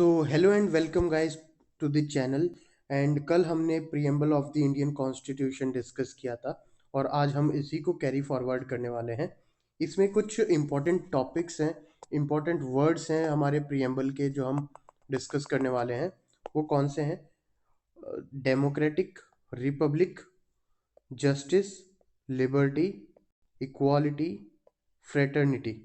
So hello and welcome guys to the channel. And कल हमने preamble of the Indian constitution discuss किया था और आज हम इसी को कैरी फॉरवर्ड करने वाले हैं। इसमें कुछ इम्पोर्टेंट टॉपिक्स हैं, इम्पोर्टेंट वर्ड्स हैं हमारे प्रीएम्बल के जो हम डिस्कस करने वाले हैं। वो कौन से हैं? Democratic, Republic, justice, liberty, equality, fraternity.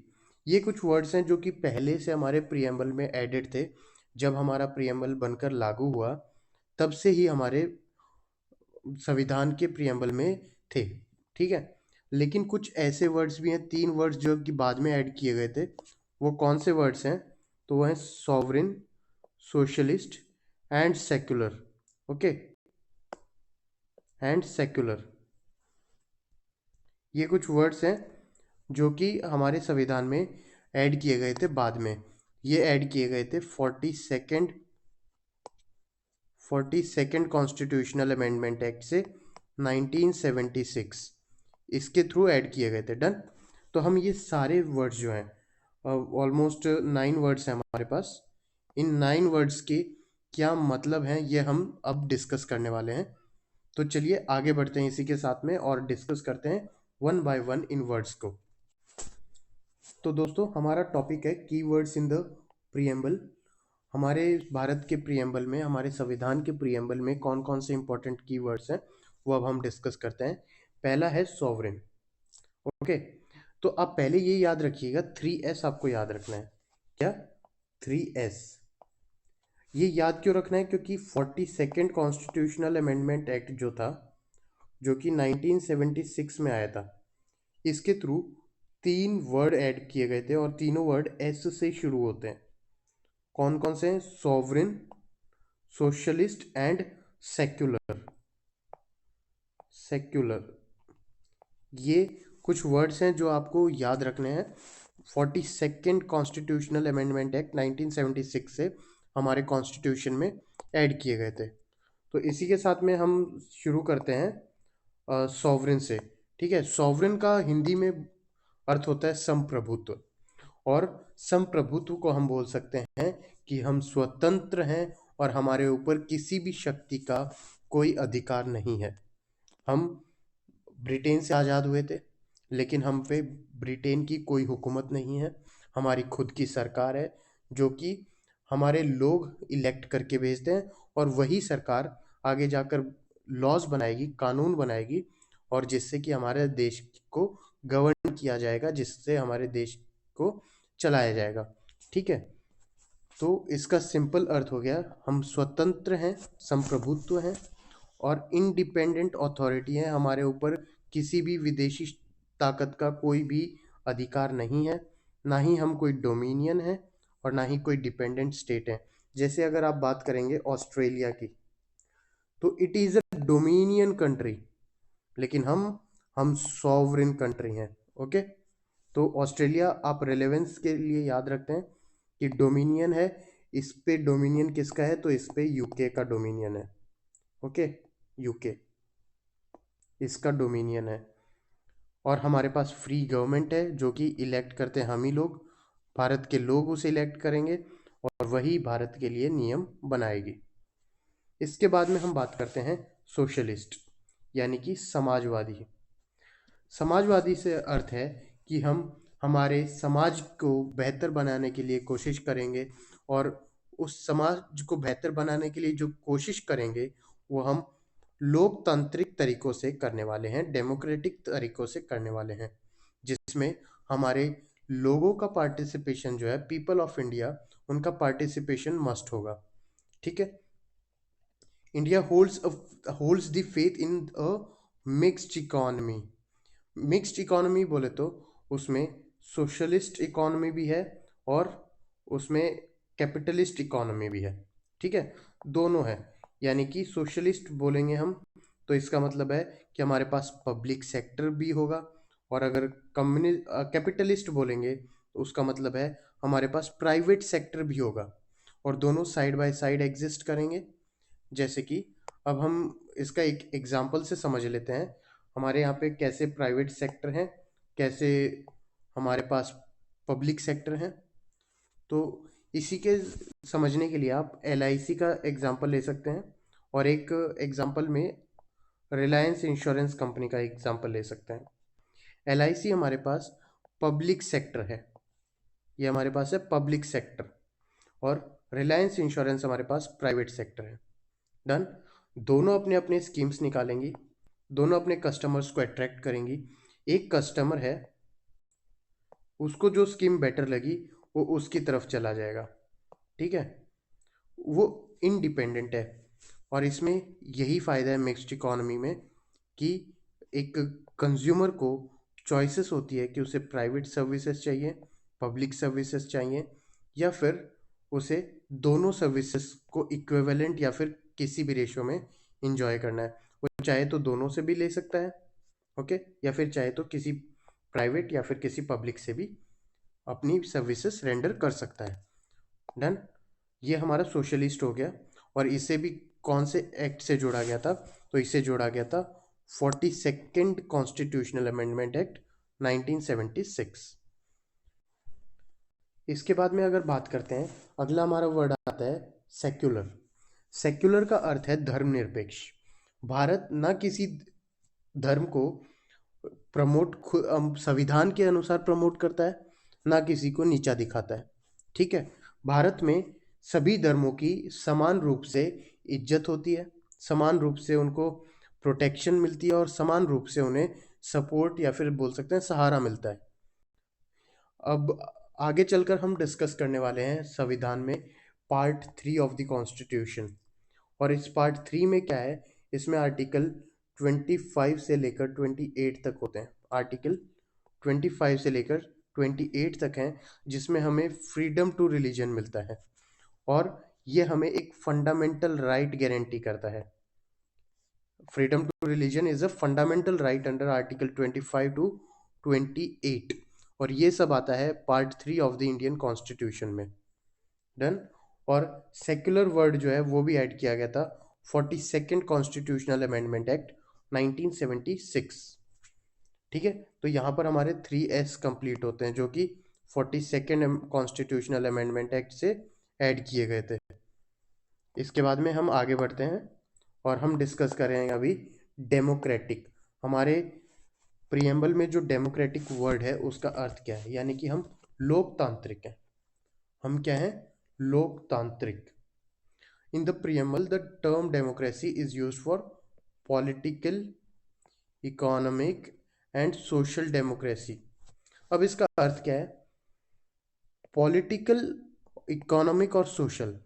ये कुछ वर्ड्स हैं जो कि पहले से हमारे प्रीएम्बल में एडेड थे। जब हमारा प्रीएम्बल बनकर लागू हुआ तब से ही हमारे संविधान के प्रीएम्बल में थे। ठीक है, लेकिन कुछ ऐसे वर्ड्स भी हैं, 3 वर्ड्स जो कि बाद में ऐड किए गए थे। वो कौन से वर्ड्स हैं? तो वो हैं sovereign, socialist and secular. Okay, and secular. ये कुछ वर्ड्स हैं जो कि हमारे संविधान में ऐड किए गए थे बाद में। ये ऐड किए गए थे 42nd कॉन्स्टिट्यूशनल अमेंडमेंट एक्ट से 1976, इसके थ्रू ऐड किए गए थे। डन। तो हम ये सारे वर्ड्स जो हैं, ऑलमोस्ट 9 वर्ड्स हैं हमारे पास, इन 9 वर्ड्स के क्या मतलब हैं ये हम अब डिस्कस करने वाले हैं। तो चलिए आगे बढ़ते हैं इसी के साथ में और डिस्कस करते हैं one by one in words को। तो दोस्तों हमारा टॉपिक है कीवर्ड्स इन द प्रीएम्बल। हमारे भारत के प्रीएम्बल में, हमारे संविधान के प्रीएम्बल में कौन कौन से इंपॉर्टेंट कीवर्ड्स हैं वो अब हम डिस्कस करते हैं। पहला है सॉवरेन। ओके, तो आप पहले ये याद रखिएगा, 3S आपको याद रखना है। क्या? 3S। ये याद क्यों रखना है? क्योंकि 42nd कॉन्स्टिट्यूशनल अमेंडमेंट एक्ट जो था, जो कि 1976 में आया था, इसके थ्रू 3 वर्ड ऐड किए गए थे और तीनों वर्ड एस से शुरू होते हैं। कौन कौन से हैं? Sovereign, socialist and secular. Secular, ये कुछ वर्ड्स हैं जो आपको याद रखने हैं। 42nd कॉन्स्टिट्यूशनल अमेंडमेंट एक्ट 1976 से हमारे कॉन्स्टिट्यूशन में ऐड किए गए थे। तो इसी के साथ में हम शुरू करते हैं सॉवरेन से। ठीक है, सॉवरेन का हिंदी में अर्थ होता है संप्रभुत्व, और संप्रभुत्व को हम बोल सकते हैं कि हम स्वतंत्र हैं और हमारे ऊपर किसी भी शक्ति का कोई अधिकार नहीं है। हम ब्रिटेन से आज़ाद हुए थे, लेकिन हम पे ब्रिटेन की कोई हुकूमत नहीं है। हमारी खुद की सरकार है जो कि हमारे लोग इलेक्ट करके भेजते हैं, और वही सरकार आगे जाकर लॉज बनाएगी, कानून बनाएगी, और जिससे कि हमारे देश को गवर्न किया जाएगा, जिससे हमारे देश को चलाया जाएगा। ठीक है, तो इसका सिंपल अर्थ हो गया, हम स्वतंत्र हैं, संप्रभुत्व हैं और इंडिपेंडेंट अथॉरिटी है। हमारे ऊपर किसी भी विदेशी ताकत का कोई भी अधिकार नहीं है, ना ही हम कोई डोमिनियन है और ना ही कोई डिपेंडेंट स्टेट है। जैसे अगर आप बात करेंगे ऑस्ट्रेलिया की, तो it is a dominion country, लेकिन हम सॉवरेन कंट्री हैं। ओके, तो ऑस्ट्रेलिया आप रेलेवेंस के लिए याद रखते हैं कि डोमिनियन है। इस पे डोमिनियन किसका है? तो इस पे यूके का डोमिनियन है। ओके, यूके इसका डोमिनियन है। और हमारे पास फ्री गवर्नमेंट है जो कि इलेक्ट करते हैं हम ही लोग, भारत के लोग उसे इलेक्ट करेंगे और वही भारत के लिए नियम बनाएगी। इसके बाद में हम बात करते हैं सोशलिस्ट, यानी कि समाजवादी। समाजवादी से अर्थ है कि हम हमारे समाज को बेहतर बनाने के लिए कोशिश करेंगे, और उस समाज को बेहतर बनाने के लिए जो कोशिश करेंगे वो हम लोकतांत्रिक तरीकों से करने वाले हैं, डेमोक्रेटिक तरीकों से करने वाले हैं, जिसमें हमारे लोगों का पार्टिसिपेशन जो है, पीपल ऑफ इंडिया, उनका पार्टिसिपेशन मस्ट होगा। ठीक है, India holds the faith in a mixed economy. Mixed economy बोले तो उसमें सोशलिस्ट इकोनॉमी भी है और उसमें कैपिटलिस्ट इकोनॉमी भी है। ठीक है, दोनों है। यानी कि सोशलिस्ट बोलेंगे हम तो इसका मतलब है कि हमारे पास पब्लिक सेक्टर भी होगा, और अगर कैपिटलिस्ट बोलेंगे तो उसका मतलब है हमारे पास प्राइवेट सेक्टर भी होगा, और दोनों साइड बाय साइड एग्जिस्ट करेंगे। जैसे कि अब हम इसका एक एग्जांपल से समझ लेते हैं, हमारे यहाँ पे कैसे प्राइवेट सेक्टर हैं, कैसे हमारे पास पब्लिक सेक्टर हैं। तो इसी के समझने के लिए आप LIC का एग्जांपल ले सकते हैं और एक एग्जांपल में रिलायंस इंश्योरेंस कंपनी का एग्जांपल ले सकते हैं। LIC हमारे पास पब्लिक सेक्टर है, ये हमारे पास है पब्लिक सेक्टर, और रिलायंस इंश्योरेंस हमारे पास प्राइवेट सेक्टर है। डन। दोनों अपने अपने स्कीम्स निकालेंगी, दोनों अपने कस्टमर्स को अट्रैक्ट करेंगी। एक कस्टमर है, उसको जो स्कीम बेटर लगी वो उसकी तरफ चला जाएगा, ठीक है, वो इंडिपेंडेंट है। और इसमें यही फ़ायदा है मिक्स्ड इकोनॉमी में कि एक कंज्यूमर को चॉइसेस होती है कि उसे प्राइवेट सर्विसेज चाहिए, पब्लिक सर्विसेज चाहिए, या फिर उसे दोनों सर्विसेज को इक्विवेलेंट या फिर किसी भी रेशो में इंजॉय करना है। वो चाहे तो दोनों से भी ले सकता है, ओके, या फिर चाहे तो किसी प्राइवेट या फिर किसी पब्लिक से भी अपनी सर्विसेज रेंडर कर सकता है। डन। ये हमारा सोशलिस्ट हो गया। और इसे भी कौन से एक्ट से जोड़ा गया था? तो इसे जोड़ा गया था 42nd कॉन्स्टिट्यूशनल अमेंडमेंट एक्ट 1976। इसके बाद में अगर बात करते हैं, अगला हमारा वर्ड आता है सेक्युलर। सेक्युलर का अर्थ है धर्मनिरपेक्ष। भारत ना किसी धर्म को संविधान के अनुसार प्रमोट करता है, ना किसी को नीचा दिखाता है, ठीक है। भारत में सभी धर्मों की समान रूप से इज्जत होती है, समान रूप से उनको प्रोटेक्शन मिलती है और समान रूप से उन्हें सपोर्ट या फिर बोल सकते हैं सहारा मिलता है। अब आगे चलकर हम डिस्कस करने वाले हैं संविधान में पार्ट 3 ऑफ द कॉन्स्टिट्यूशन। और इस पार्ट 3 में क्या है, इसमें आर्टिकल 25 से लेकर 28 तक होते हैं। आर्टिकल 25 से लेकर 28 तक हैं, जिसमें हमें फ्रीडम टू रिलीजन मिलता है और ये हमें एक फंडामेंटल राइट गारंटी करता है। Freedom to religion is a fundamental right under article 25 to 28, और ये सब आता है part 3 of the Indian constitution में। डन। और सेक्युलर वर्ड जो है वो भी ऐड किया गया था 42nd कॉन्स्टिट्यूशनल अमेंडमेंट एक्ट 1976, ठीक है। तो यहाँ पर हमारे 3S कंप्लीट होते हैं जो कि 42nd कॉन्स्टिट्यूशनल अमेंडमेंट एक्ट से ऐड किए गए थे। इसके बाद में हम आगे बढ़ते हैं और हम डिस्कस करेंगे अभी डेमोक्रेटिक। हमारे प्रियम्बल में जो डेमोक्रेटिक वर्ड है उसका अर्थ क्या है, यानी कि हम लोकतांत्रिक हैं। हम क्या हैं? लोकतांत्रिक। In the preamble the term democracy is used for political, economic and social democracy. अब इसका अर्थ क्या है? पॉलिटिकल, इकोनॉमिक और सोशल।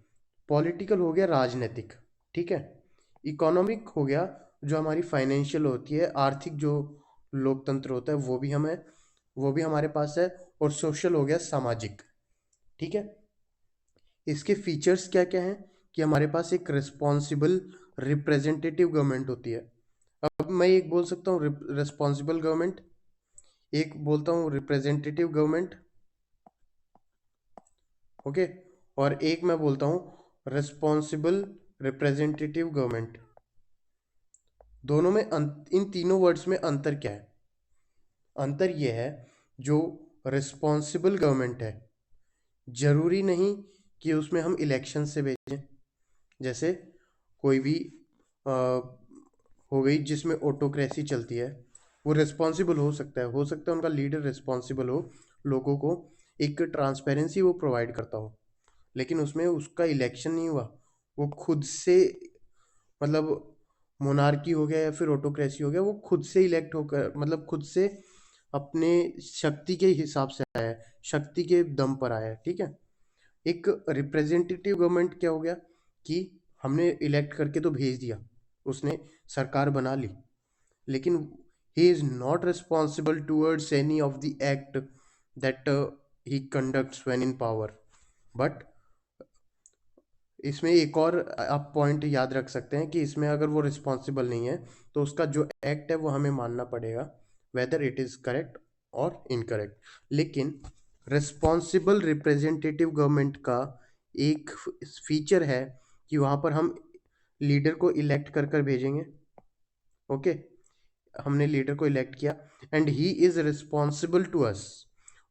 पॉलिटिकल हो गया राजनीतिक, ठीक है। इकोनॉमिक हो गया जो हमारी फाइनेंशियल होती है, आर्थिक जो लोकतंत्र होता है वो भी हमारे पास है। और सोशल हो गया सामाजिक, ठीक है। इसके फीचर्स क्या क्या हैं कि हमारे पास एक रिस्पॉन्सिबल रिप्रेजेंटेटिव गवर्नमेंट होती है। अब मैं एक बोल सकता हूँ रिस्पॉन्सिबल गवर्नमेंट, एक बोलता हूँ रिप्रेजेंटेटिव गवर्नमेंट, ओके, और एक मैं बोलता हूँ रिस्पॉन्सिबल रिप्रेजेंटेटिव गवर्नमेंट। दोनों में इन तीनों वर्ड्स में अंतर क्या है? अंतर ये है, जो रिस्पॉन्सिबल गवर्नमेंट है जरूरी नहीं कि उसमें हम इलेक्शन से भेजें। जैसे कोई भी हो गई जिसमें ऑटोक्रेसी चलती है, वो रिस्पॉन्सिबल हो सकता है उनका लीडर रिस्पॉन्सिबल हो, लोगों को एक ट्रांसपेरेंसी वो प्रोवाइड करता हो, लेकिन उसमें उसका इलेक्शन नहीं हुआ, वो खुद से, मतलब मोनार्की हो गया या फिर ऑटोक्रेसी हो गया, वो खुद से इलेक्ट होकर, मतलब खुद से अपने शक्ति के हिसाब से आया है, शक्ति के दम पर आया है, ठीक है। एक रिप्रेजेंटेटिव गवर्नमेंट क्या हो गया कि हमने इलेक्ट करके तो भेज दिया, उसने सरकार बना ली, लेकिन he is not responsible towards any of the act that he conducts when in power. But इसमें एक और आप पॉइंट याद रख सकते हैं कि इसमें अगर वो रिस्पॉन्सिबल नहीं है तो उसका जो एक्ट है वो हमें मानना पड़ेगा, वेदर इट इज़ करेक्ट और इनकरेक्ट। लेकिन रिस्पॉन्सिबल रिप्रेजेंटेटिव गवर्नमेंट का एक फीचर है कि वहाँ पर हम लीडर को इलेक्ट कर कर भेजेंगे, ओके। हमने लीडर को इलेक्ट किया and he is responsible to us.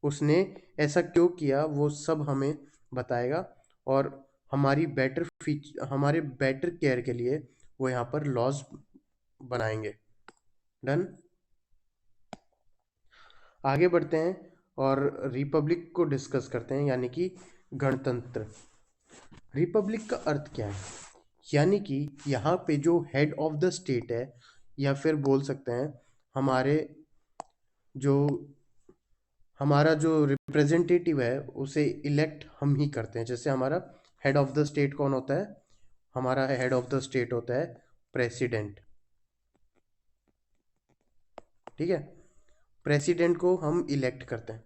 उसने ऐसा क्यों किया वो सब हमें बताएगा, और हमारे बेटर केयर के लिए वो यहाँ पर लॉज बनाएंगे। डन। आगे बढ़ते हैं और रिपब्लिक को डिस्कस करते हैं, यानी कि गणतंत्र। रिपब्लिक का अर्थ क्या है? यानी कि यहाँ पे जो हेड ऑफ द स्टेट है, या फिर बोल सकते हैं हमारे जो हमारा जो रिप्रेजेंटेटिव है उसे इलेक्ट हम ही करते हैं। जैसे हमारा हेड ऑफ द स्टेट कौन होता है? हमारा हेड ऑफ द स्टेट होता है प्रेसिडेंट। ठीक है, प्रेसिडेंट को हम इलेक्ट करते हैं।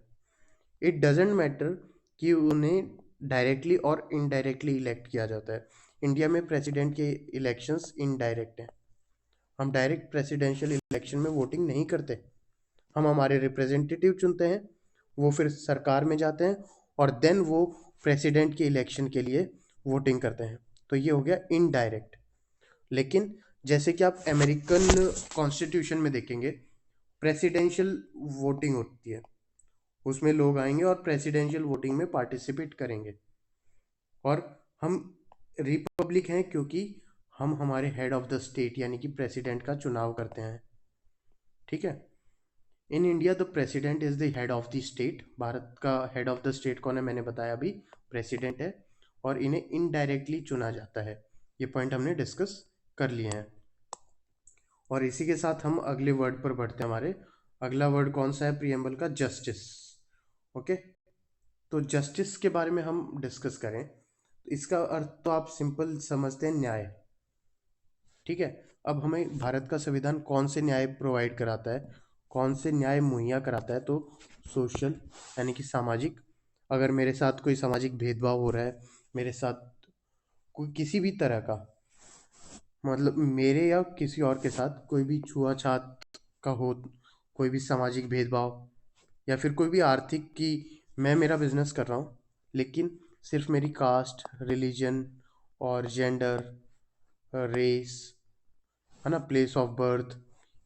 इट डजेंट मैटर कि उन्हें डायरेक्टली और इनडायरेक्टली इलेक्ट किया जाता है। इंडिया में प्रेसिडेंट के इलेक्शंस इनडायरेक्ट हैं। हम डायरेक्ट प्रेसिडेंशियल इलेक्शन में वोटिंग नहीं करते। हम हमारे रिप्रेजेंटेटिव चुनते हैं, वो फिर सरकार में जाते हैं, और देन वो प्रेसिडेंट के इलेक्शन के लिए वोटिंग करते हैं। तो ये हो गया इनडायरेक्ट। लेकिन जैसे कि आप अमेरिकन कॉन्स्टिट्यूशन में देखेंगे, प्रेसिडेंशियल वोटिंग होती है, उसमें लोग आएंगे और प्रेसिडेंशियल वोटिंग में पार्टिसिपेट करेंगे। और हम रिपब्लिक हैं क्योंकि हम हमारे हेड ऑफ द स्टेट यानी कि प्रेसिडेंट का चुनाव करते हैं। ठीक है। In India the president is the head of the state. Bharat का हेड ऑफ द स्टेट कौन है? मैंने बताया अभी, प्रेसिडेंट है, और इन्हें इनडायरेक्टली चुना जाता है। ये पॉइंट हमने डिस्कस कर लिए हैं। और इसी के साथ हम अगले वर्ड पर बढ़ते हैं। हमारे अगला वर्ड कौन सा है प्रियम्बल का? जस्टिस। ओके, तो जस्टिस के बारे में हम डिस्कस करें तो इसका अर्थ तो आप सिंपल समझते हैं, न्याय। ठीक है। अब हमें भारत का संविधान कौन से न्याय प्रोवाइड कराता है, कौन से न्याय मुहैया कराता है? तो सोशल, यानी कि सामाजिक। अगर मेरे साथ कोई सामाजिक भेदभाव हो रहा है, मेरे साथ कोई किसी भी तरह का, मतलब मेरे या किसी और के साथ कोई भी छुआछात का हो, कोई भी सामाजिक भेदभाव, या फिर कोई भी आर्थिक, कि मैं मेरा बिजनेस कर रहा हूँ लेकिन सिर्फ मेरी कास्ट, रिलीजन और जेंडर, रेस, है ना, प्लेस ऑफ बर्थ,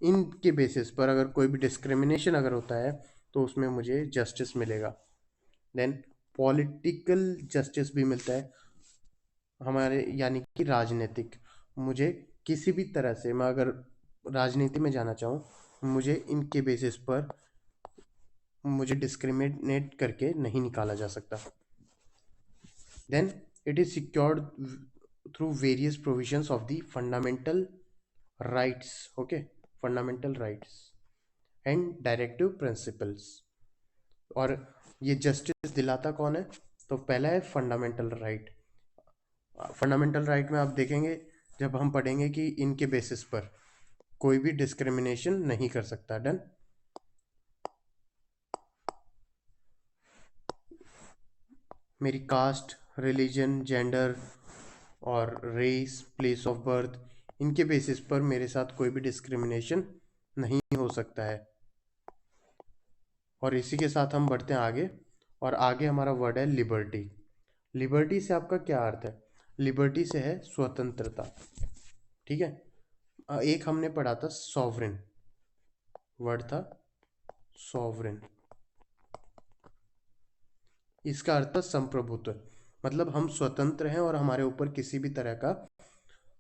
इनके बेसिस पर अगर कोई भी डिस्क्रिमिनेशन अगर होता है तो उसमें मुझे जस्टिस मिलेगा। देन पॉलिटिकल जस्टिस भी मिलता है हमारे, यानी कि राजनीतिक। मुझे किसी भी तरह से, मैं अगर राजनीति में जाना चाहूँ, मुझे इनके बेसिस पर मुझे डिस्क्रिमिनेट करके नहीं निकाला जा सकता। Then it is secured through various provisions of the fundamental rights. Okay, fundamental rights and directive principles. और ये जस्टिस दिलाता कौन है? तो पहला है फंडामेंटल राइट। फंडामेंटल राइट में आप देखेंगे, जब हम पढ़ेंगे कि इनके बेसिस पर कोई भी डिस्क्रिमिनेशन नहीं कर सकता। डन। मेरी कास्ट, रिलीजन, जेंडर और रेस, प्लेस ऑफ बर्थ, इनके बेसिस पर मेरे साथ कोई भी डिस्क्रिमिनेशन नहीं हो सकता है। और इसी के साथ हम बढ़ते हैं आगे, और आगे हमारा वर्ड है लिबर्टी। लिबर्टी से आपका क्या अर्थ है? लिबर्टी से है स्वतंत्रता। ठीक है। एक हमने पढ़ा था सॉवरेन, वर्ड था सॉवरेन, इसका अर्थ था संप्रभुत्व। मतलब हम स्वतंत्र हैं और हमारे ऊपर किसी भी तरह का,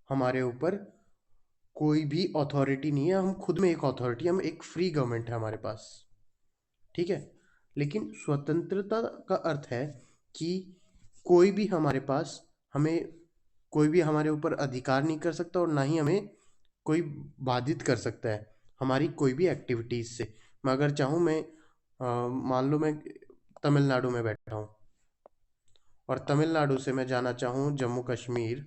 हमारे ऊपर कोई भी अथॉरिटी नहीं है। हम खुद में एक अथॉरिटी, हम एक फ्री गवर्नमेंट है हमारे पास। ठीक है। लेकिन स्वतंत्रता का अर्थ है कि कोई भी हमारे पास, हमें कोई भी हमारे ऊपर अधिकार नहीं कर सकता, और ना ही हमें कोई बाधित कर सकता है हमारी कोई भी एक्टिविटीज़ से। मैं अगर चाहूँ, मैं मान लो मैं तमिलनाडु में बैठा हूँ, और तमिलनाडु से मैं जाना चाहूँ जम्मू कश्मीर,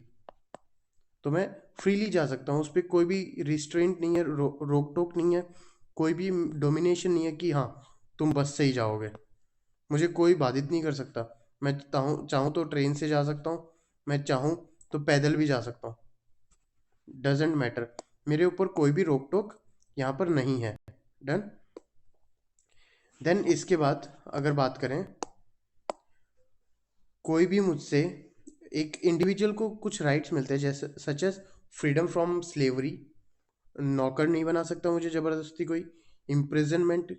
तो मैं फ्रीली जा सकता हूँ। उस पर कोई भी रिस्ट्रेंट नहीं है, रोक टोक नहीं है, कोई भी डोमिनेशन नहीं है कि हाँ तुम बस से ही जाओगे। मुझे कोई बाधित नहीं कर सकता। मैं चाहूँ तो ट्रेन से जा सकता हूँ, मैं चाहूँ तो पैदल भी जा सकता हूँ। डजेंट मैटर, मेरे ऊपर कोई भी रोक टोक यहाँ पर नहीं है। डन। देन इसके बाद अगर बात करें, कोई भी मुझसे, एक इंडिविजुअल को कुछ राइट्स मिलते हैं, जैसे such as freedom from slavery, नौकर नहीं बना सकता मुझे ज़बरदस्ती कोई। इम्प्रिजनमेंट,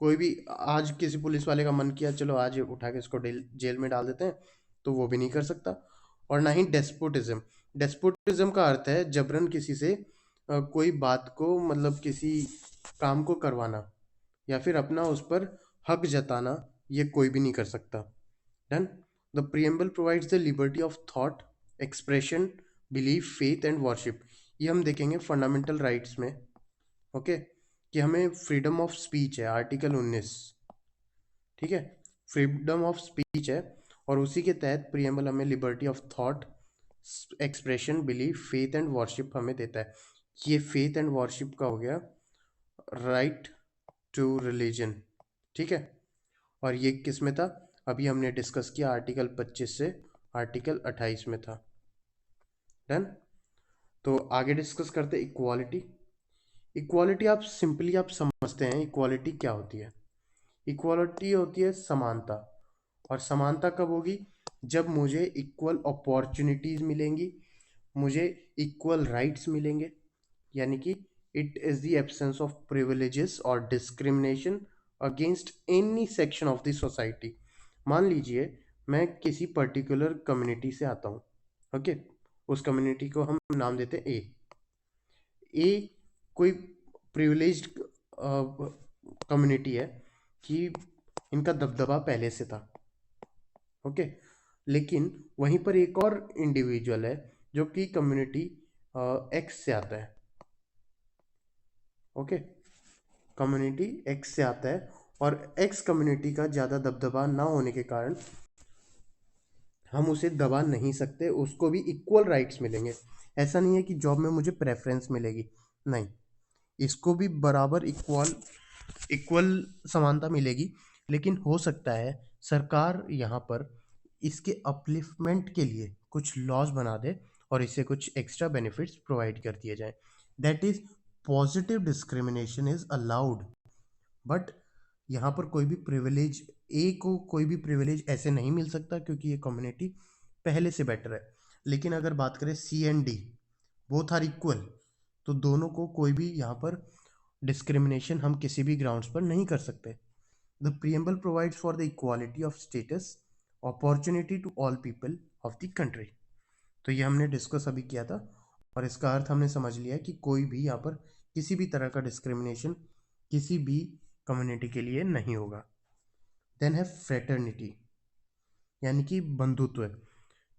कोई भी आज किसी पुलिस वाले का मन किया, चलो आज उठा के इसको जेल में डाल देते हैं, तो वो भी नहीं कर सकता। और ना ही डेस्पोटिज्म। डेस्पोटिज्म का अर्थ है जबरन किसी से कोई बात को, मतलब किसी काम को करवाना या फिर अपना उस पर हक जताना, ये कोई भी नहीं कर सकता। Done. The preamble provides the liberty of thought, expression, belief, faith and worship. ये हम देखेंगे फंडामेंटल राइट्स में। ओके, कि हमें फ्रीडम ऑफ स्पीच है, आर्टिकल 19। ठीक है, फ्रीडम ऑफ स्पीच है, और उसी के तहत प्रियम्बल हमें liberty of thought, expression, belief, faith and worship हमें देता है। ये फेथ एंड वर्शिप का हो गया राइट टू रिलीजन। ठीक है, और ये किस में था? अभी हमने डिस्कस किया आर्टिकल 25 से आर्टिकल 28 में था। डन। तो आगे डिस्कस करते इक्वालिटी। इक्वालिटी आप सिंपली आप समझते हैं इक्वालिटी क्या होती है। इक्वालिटी होती है समानता। और समानता कब होगी? जब मुझे इक्वल अपॉर्चुनिटीज मिलेंगी, मुझे इक्वल राइट्स मिलेंगे, यानी कि it is the absence of privileges और discrimination against any section of the society. मान लीजिए मैं किसी पर्टिकुलर कम्युनिटी से आता हूँ। ओके, उस कम्युनिटी को हम नाम देते हैं ए। ए कोई प्रिविलेज्ड कम्युनिटी है कि इनका दबदबा पहले से था। ओके, लेकिन वहीं पर एक और इंडिविजुअल है जो कि कम्युनिटी एक्स से आता है। ओके, कम्युनिटी एक्स से आता है, और एक्स कम्युनिटी का ज़्यादा दबदबा ना होने के कारण हम उसे दबा नहीं सकते, उसको भी इक्वल राइट्स मिलेंगे। ऐसा नहीं है कि जॉब में मुझे प्रेफरेंस मिलेगी, नहीं, इसको भी बराबर इक्वल इक्वल समानता मिलेगी। लेकिन हो सकता है सरकार यहाँ पर इसके अपलिफ्टमेंट के लिए कुछ लॉज बना दे और इसे कुछ एक्स्ट्रा बेनिफिट्स प्रोवाइड कर दिए जाए। That is positive discrimination is allowed. But यहाँ पर कोई भी प्रिविलेज, ए को कोई भी प्रिविलेज ऐसे नहीं मिल सकता क्योंकि ये कम्युनिटी पहले से बेटर है। लेकिन अगर बात करें C and D, both are equal, तो दोनों को कोई भी यहाँ पर डिस्क्रिमिनेशन हम किसी भी ग्राउंड्स पर नहीं कर सकते। The preamble provides for the equality of status, opportunity to all people of the country. तो ये हमने डिस्कस अभी किया था, और इसका अर्थ हमने समझ लिया कि कोई भी यहाँ पर किसी भी तरह का डिस्क्रिमिनेशन किसी भी कम्युनिटी के लिए नहीं होगा। देन है फ्रेटर्निटी, यानी कि बंधुत्व।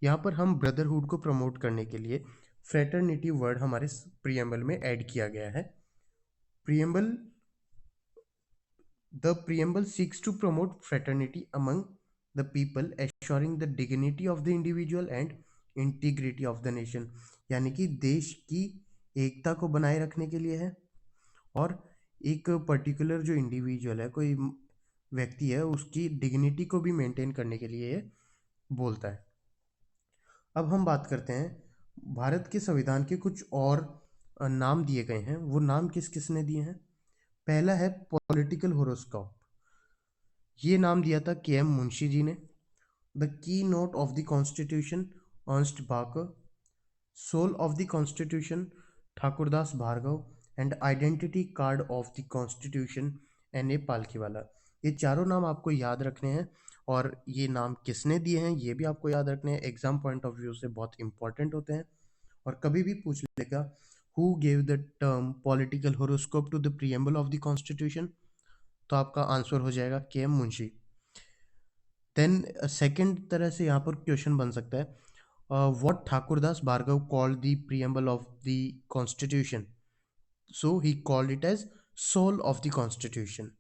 यहाँ पर हम ब्रदरहुड को प्रमोट करने के लिए फ्रेटर्निटी वर्ड हमारे प्रियम्बल में ऐड किया गया है। Preamble The preamble seeks to promote fraternity among the people, assuring the dignity of the individual and integrity of the nation। यानी कि देश की एकता को बनाए रखने के लिए है, और एक पर्टिकुलर जो इंडिविजुअल है, कोई व्यक्ति है, उसकी डिग्निटी को भी मेंटेन करने के लिए ये बोलता है। अब हम बात करते हैं भारत के संविधान के कुछ और नाम दिए गए हैं। वो नाम किस किस ने दिए हैं? पहला है पॉलिटिकल होरोस्कोप। ये नाम दिया था के एम मुंशी जी ने। The keynote of the constitution, Ernest Barker. Soul of the constitution, Thakurdas Bhargava. And identity card of the constitution, N A Palkhivala. ये चारों नाम आपको याद रखने हैं, और ये नाम किसने दिए हैं ये भी आपको याद रखने हैं। एग्जाम पॉइंट ऑफ व्यू से बहुत इंपॉर्टेंट होते हैं, और कभी भी पूछ लेगा who gave the term political horoscope to the preamble of the constitution, तो आपका आंसर हो जाएगा के एम मुंशी। देन सेकंड तरह से यहाँ पर क्वेश्चन बन सकता है, what Thakurdas Bhargava called the preamble of the constitution, so he called it as soul of the constitution.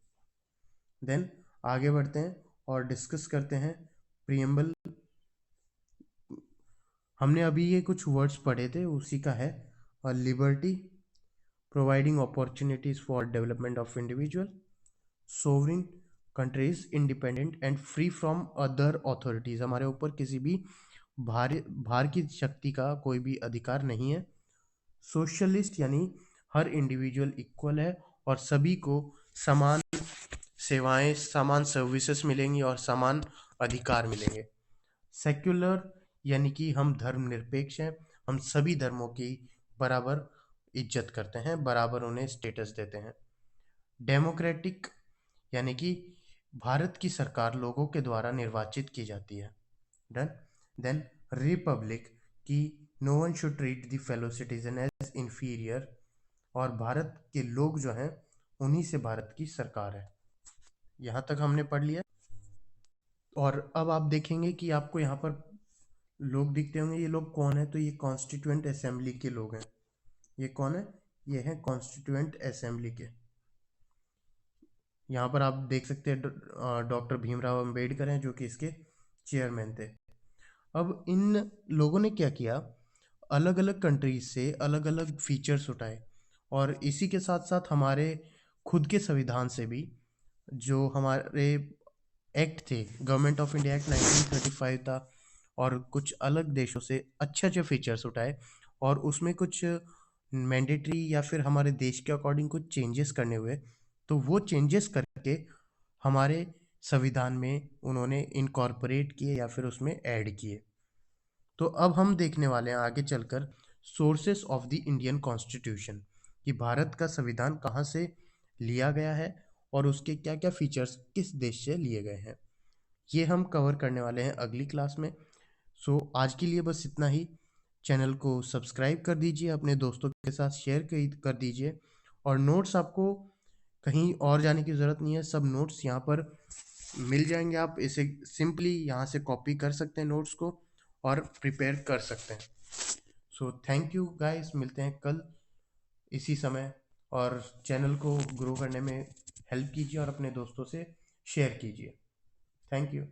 Then आगे बढ़ते हैं और डिस्कस करते हैं प्रीएम्बल। हमने अभी ये कुछ वर्ड्स पढ़े थे, उसी का है liberty, providing opportunities for development of individual, sovereign, countries independent and free from other authorities. हमारे ऊपर किसी भी भार की शक्ति का कोई भी अधिकार नहीं है। सोशलिस्ट, यानी हर इंडिविजुअल इक्वल है और सभी को समान सेवाएं, समान सर्विसेज मिलेंगी और समान अधिकार मिलेंगे। सेक्युलर, यानी कि हम धर्मनिरपेक्ष हैं, हम सभी धर्मों की बराबर इज्जत करते हैं, बराबर उन्हें स्टेटस देते हैं। डेमोक्रेटिक, यानी कि भारत की सरकार लोगों के द्वारा निर्वाचित की जाती है। डन। देन रिपब्लिक कि no one should treat the fellow citizen as inferior, और भारत के लोग जो हैं उन्हीं से भारत की सरकार है। यहाँ तक हमने पढ़ लिया। और अब आप देखेंगे कि आपको यहाँ पर लोग दिखते होंगे, ये लोग कौन है? तो ये कॉन्स्टिट्यूएंट असेंबली के लोग हैं। ये कौन है? ये हैं कॉन्स्टिट्यूएंट असेंबली के। यहाँ पर आप देख सकते हैं डॉक्टर भीमराव अंबेडकर हैं जो कि इसके चेयरमैन थे। अब इन लोगों ने क्या किया, अलग अलग कंट्रीज से अलग अलग फीचर्स उठाए, और इसी के साथ साथ हमारे खुद के संविधान से भी जो हमारे एक्ट थे, गवर्नमेंट ऑफ इंडिया एक्ट 1935 था, और कुछ अलग देशों से अच्छे अच्छे फीचर्स उठाए, और उसमें कुछ मैंडेटरी या फिर हमारे देश के अकॉर्डिंग कुछ चेंजेस करने हुए। तो वो चेंजेस करके हमारे संविधान में उन्होंने इनकॉर्पोरेट किए या फिर उसमें ऐड किए। तो अब हम देखने वाले हैं आगे चलकर sources of the Indian constitution, कि भारत का संविधान कहाँ से लिया गया है और उसके क्या क्या फीचर्स किस देश से लिए गए हैं। ये हम कवर करने वाले हैं अगली क्लास में। सो आज के लिए बस इतना ही। चैनल को सब्सक्राइब कर दीजिए, अपने दोस्तों के साथ शेयर कर दीजिए, और नोट्स आपको कहीं और जाने की ज़रूरत नहीं है, सब नोट्स यहाँ पर मिल जाएंगे। आप इसे सिंपली यहाँ से कॉपी कर सकते हैं नोट्स को और प्रिपेयर कर सकते हैं। सो थैंक यू गाइस, मिलते हैं कल इसी समय, और चैनल को ग्रो करने में हेल्प कीजिए और अपने दोस्तों से शेयर कीजिए। Thank you.